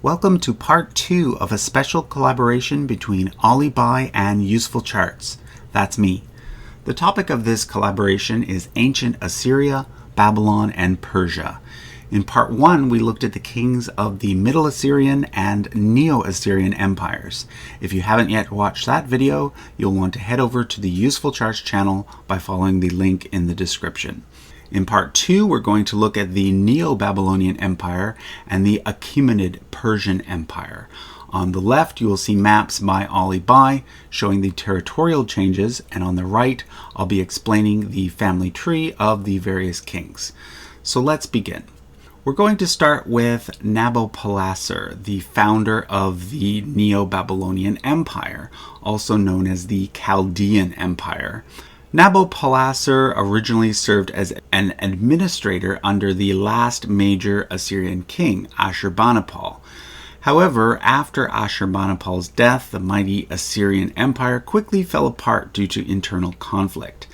Welcome to part 2 of a special collaboration between Alibi and Useful Charts. That's me. The topic of this collaboration is ancient Assyria, Babylon, and Persia. In part 1, we looked at the kings of the Middle Assyrian and Neo-Assyrian empires. If you haven't yet watched that video, you'll want to head over to the Useful Charts channel by following the link in the description. In part 2, we're going to look at the Neo-Babylonian Empire and the Achaemenid Persian Empire. On the left, you will see maps by Alibi showing the territorial changes, and on the right, I'll be explaining the family tree of the various kings. So let's begin. We're going to start with Nabopolassar, the founder of the Neo-Babylonian Empire, also known as the Chaldean Empire. Nabopolassar originally served as an administrator under the last major Assyrian king, Ashurbanipal. However, after Ashurbanipal's death, the mighty Assyrian Empire quickly fell apart due to internal conflict.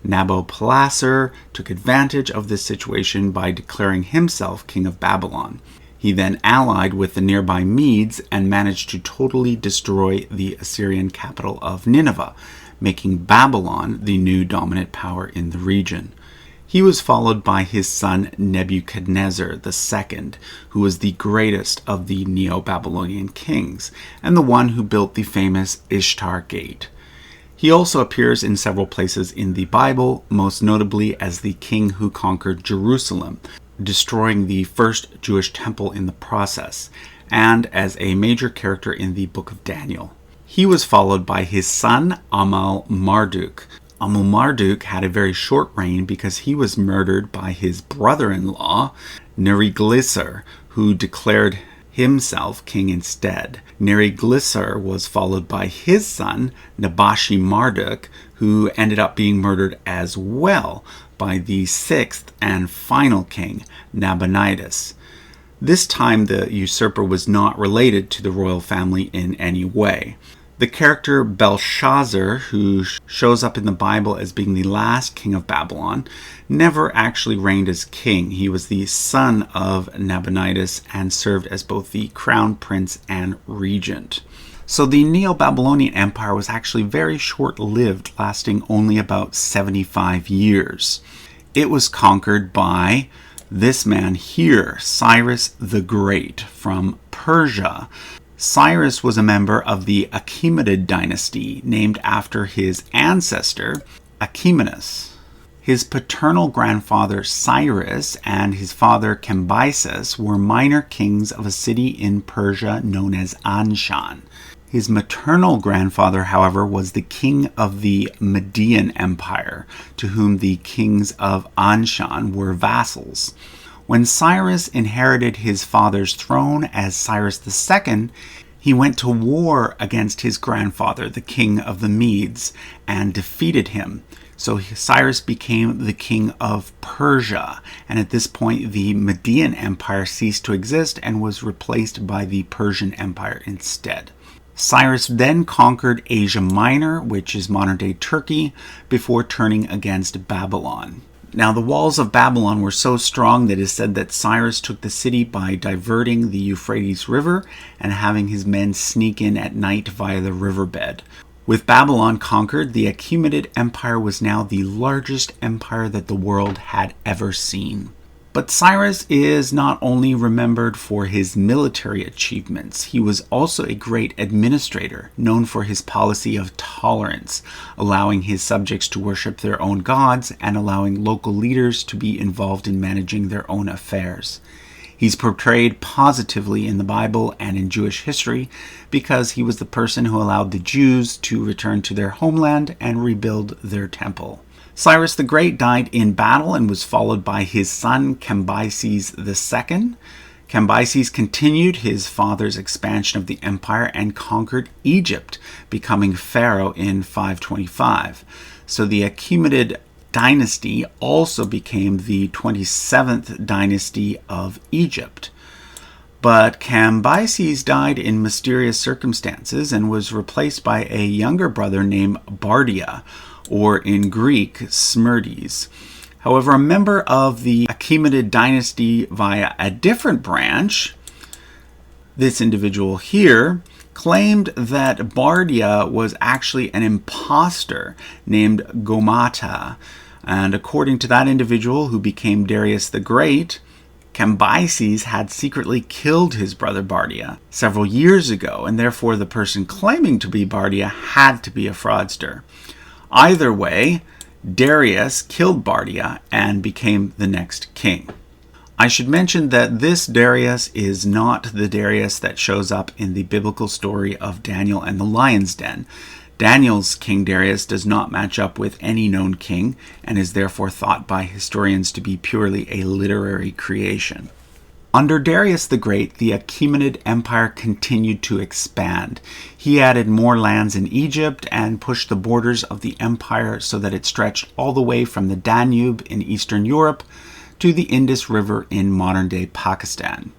Nabopolassar took advantage of this situation by declaring himself king of Babylon. He then allied with the nearby Medes and managed to totally destroy the Assyrian capital of Nineveh, making Babylon the new dominant power in the region. He was followed by his son Nebuchadnezzar II, who was the greatest of the Neo-Babylonian kings, and the one who built the famous Ishtar Gate. He also appears in several places in the Bible, most notably as the king who conquered Jerusalem, destroying the first Jewish temple in the process, and as a major character in the book of Daniel. He was followed by his son Amel-Marduk. Amel-Marduk had a very short reign because he was murdered by his brother-in-law, Neriglissar, who declared himself king instead. Neriglissar was followed by his son, Nebashi-Marduk, who ended up being murdered as well by the sixth and final king, Nabonidus. This time the usurper was not related to the royal family in any way. The character Belshazzar, who shows up in the Bible as being the last king of Babylon, never actually reigned as king. He was the son of Nabonidus and served as both the crown prince and regent. So the Neo-Babylonian Empire was actually very short-lived, lasting only about 75 years. It was conquered by this man here, Cyrus the Great from Persia. Cyrus was a member of the Achaemenid dynasty, named after his ancestor, Achaemenid. His paternal grandfather Cyrus and his father Cambyses were minor kings of a city in Persia known as Anshan. His maternal grandfather, however, was the king of the Median Empire, to whom the kings of Anshan were vassals. When Cyrus inherited his father's throne as Cyrus II, he went to war against his grandfather, the king of the Medes, and defeated him. So Cyrus became the king of Persia, and at this point the Median Empire ceased to exist and was replaced by the Persian Empire instead. Cyrus then conquered Asia Minor, which is modern-day Turkey, before turning against Babylon. Now, the walls of Babylon were so strong that it is said that Cyrus took the city by diverting the Euphrates River and having his men sneak in at night via the riverbed. With Babylon conquered, the Achaemenid Empire was now the largest empire that the world had ever seen. But Cyrus is not only remembered for his military achievements, he was also a great administrator, known for his policy of tolerance, allowing his subjects to worship their own gods and allowing local leaders to be involved in managing their own affairs. He's portrayed positively in the Bible and in Jewish history because he was the person who allowed the Jews to return to their homeland and rebuild their temple. Cyrus the Great died in battle and was followed by his son Cambyses II. Cambyses continued his father's expansion of the empire and conquered Egypt, becoming pharaoh in 525. So the Achaemenid dynasty also became the 27th dynasty of Egypt. But Cambyses died in mysterious circumstances and was replaced by a younger brother named Bardia, or in Greek, Smerdis. However, a member of the Achaemenid dynasty via a different branch, This individual here claimed that Bardia was actually an impostor named Gomata. And according to that individual, who became Darius the Great, Cambyses had secretly killed his brother Bardia several years ago, and therefore the person claiming to be Bardia had to be a fraudster. Either way, Darius killed Bardia and became the next king. I should mention that this Darius is not the Darius that shows up in the biblical story of Daniel and the lion's den. Daniel's King Darius does not match up with any known king and is therefore thought by historians to be purely a literary creation. Under Darius the Great, the Achaemenid Empire continued to expand. He added more lands in Egypt and pushed the borders of the empire so that it stretched all the way from the Danube in Eastern Europe to the Indus River in modern-day Pakistan.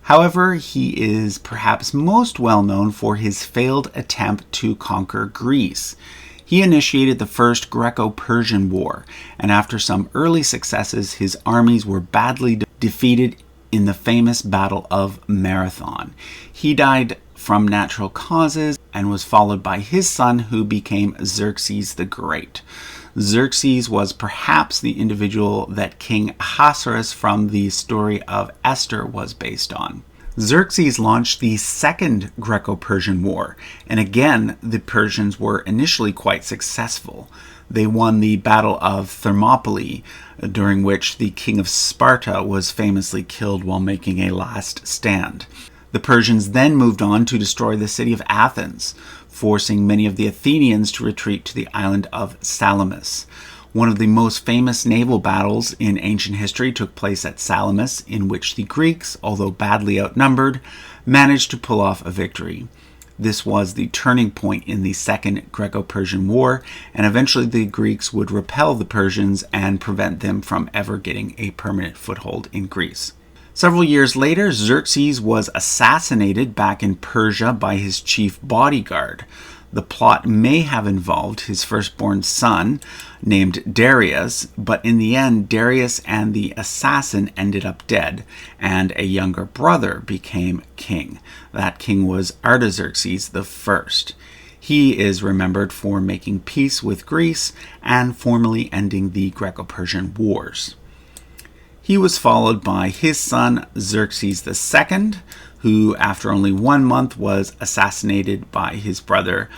However, he is perhaps most well known for his failed attempt to conquer Greece. He initiated the First Greco-Persian War, and after some early successes, his armies were badly defeated in the famous Battle of Marathon. He died from natural causes and was followed by his son, who became Xerxes the Great. Xerxes was perhaps the individual that King Ahasuerus from the story of Esther was based on. Xerxes launched the Second Greco-Persian War, and again the Persians were initially quite successful. They won the Battle of Thermopylae, during which the king of Sparta was famously killed while making a last stand. The Persians then moved on to destroy the city of Athens, forcing many of the Athenians to retreat to the island of Salamis. One of the most famous naval battles in ancient history took place at Salamis, in which the Greeks, although badly outnumbered, managed to pull off a victory. This was the turning point in the Second Greco-Persian War, and eventually the Greeks would repel the Persians and prevent them from ever getting a permanent foothold in Greece. Several years later, Xerxes was assassinated back in Persia by his chief bodyguard. The plot may have involved his firstborn son, named Darius, but in the end, Darius and the assassin ended up dead, and a younger brother became king. That king was Artaxerxes I. He is remembered for making peace with Greece and formally ending the Greco-Persian Wars. He was followed by his son Xerxes II, who after only 1 month was assassinated by his brother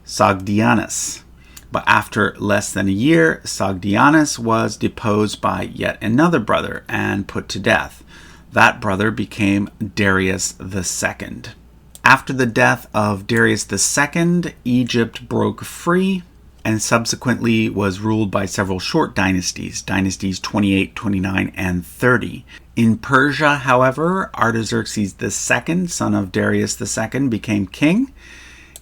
Sogdianus. But after less than a year, Sogdianus was deposed by yet another brother and put to death. That brother became Darius II. After the death of Darius II, Egypt broke free and subsequently was ruled by several short dynasties 28, 29, and 30. In Persia, however, Artaxerxes II, son of Darius II, became king.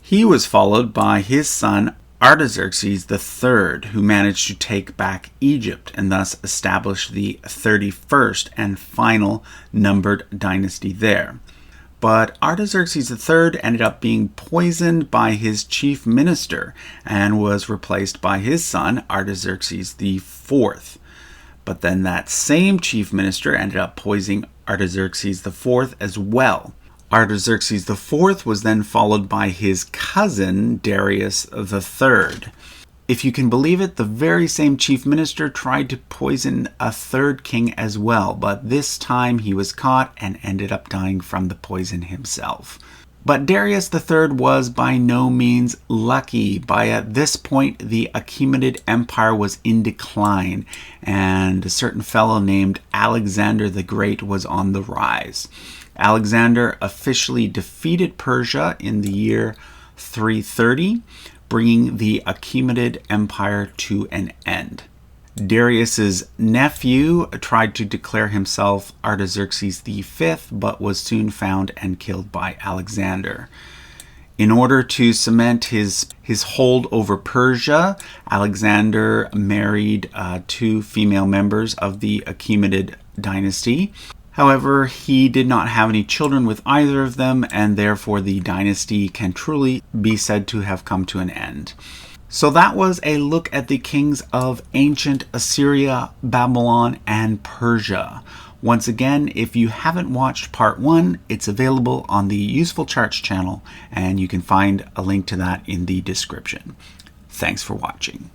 He was followed by his son Artaxerxes III, who managed to take back Egypt and thus establish the 31st and final numbered dynasty there. But Artaxerxes III ended up being poisoned by his chief minister and was replaced by his son, Artaxerxes IV. But then that same chief minister ended up poisoning Artaxerxes IV as well. Artaxerxes IV was then followed by his cousin, Darius III. If you can believe it, the very same chief minister tried to poison a third king as well, but this time he was caught and ended up dying from the poison himself. But Darius III was by no means lucky. By this point, the Achaemenid Empire was in decline, and a certain fellow named Alexander the Great was on the rise. Alexander officially defeated Persia in the year 330, bringing the Achaemenid Empire to an end. Darius's nephew tried to declare himself Artaxerxes V, but was soon found and killed by Alexander. In order to cement his hold over Persia, Alexander married 2 female members of the Achaemenid dynasty. However, he did not have any children with either of them, and therefore the dynasty can truly be said to have come to an end. So that was a look at the kings of ancient Assyria, Babylon, and Persia. Once again, if you haven't watched part 1, it's available on the Useful Charts channel, and you can find a link to that in the description. Thanks for watching.